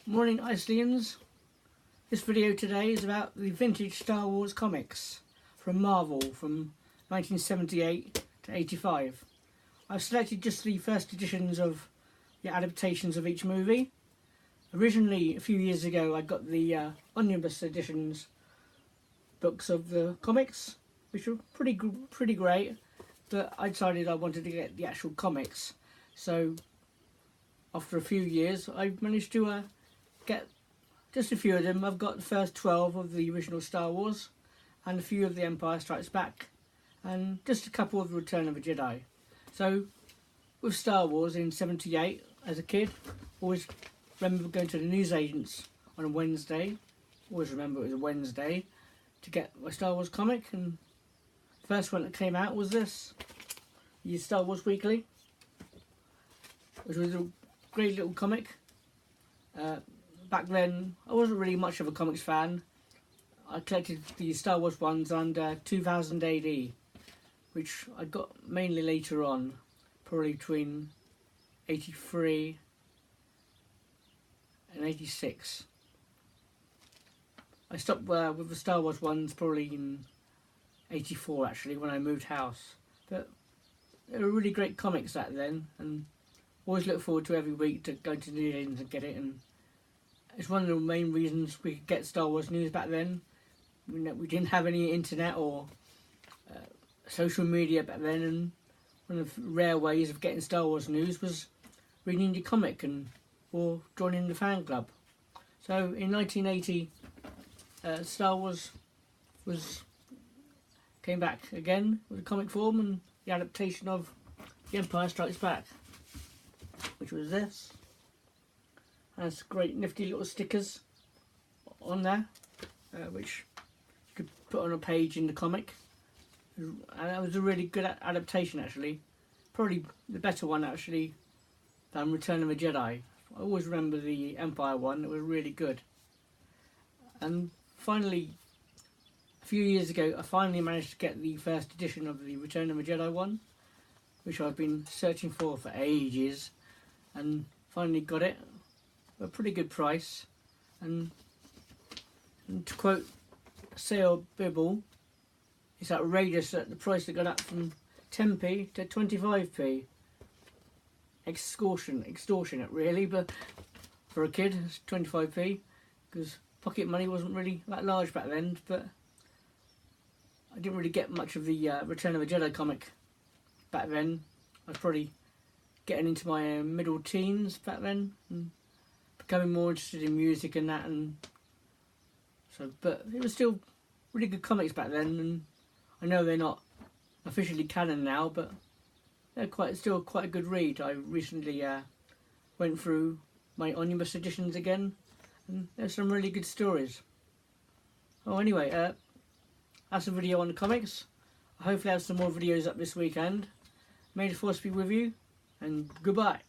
Morning Icelandians. This video today is about the vintage Star Wars comics from Marvel from 1978 to 85. I've selected just the first editions of the adaptations of each movie. Originally, a few years ago, I got the omnibus editions books of the comics, which were pretty great, but I decided I wanted to get the actual comics. So after a few years, I managed to get just a few of them. I've got the first 12 of the original Star Wars and a few of the Empire Strikes Back and just a couple of the Return of the Jedi. So with Star Wars in 78 as a kid, always remember going to the newsagents on a Wednesday, always remember it was a Wednesday, to get my Star Wars comic, and the first one that came out was this, the Star Wars Weekly, which was a great little comic. Back then, I wasn't really much of a comics fan. I collected the Star Wars ones under 2000 AD, which I got mainly later on, probably between 83 and 86. I stopped with the Star Wars ones probably in 84 actually, when I moved house. But they were really great comics back then, and always look forward to every week to go to newsagents and get it. And it's one of the main reasons we could get Star Wars news back then. We didn't have any internet or social media back then, and one of the rare ways of getting Star Wars news was reading your comic or joining the fan club. So in 1980, Star Wars came back again with a comic form and the adaptation of The Empire Strikes Back, which was this. Has great nifty little stickers on there, which you could put on a page in the comic. And that was a really good adaptation actually. Probably the better one actually than Return of the Jedi. I always remember the Empire one, it was really good. And finally, a few years ago, I finally managed to get the first edition of the Return of the Jedi one, which I've been searching for ages, and finally got it. A pretty good price, and to quote Sale Bibble, it's outrageous that the price that got up from 10p to 25p. Extortionate really, but for a kid it's 25p, because pocket money wasn't really that large back then. But I didn't really get much of the Return of the Jedi comic back then. I was probably getting into my middle teens back then, and becoming more interested in music and that, and so, but it was still really good comics back then, and I know they're not officially canon now, but they're still quite a good read. I recently went through my omnibus editions again, and there's some really good stories. Oh, anyway, that's a video on the comics. I hopefully have some more videos up this weekend. May the Force be with you, and goodbye.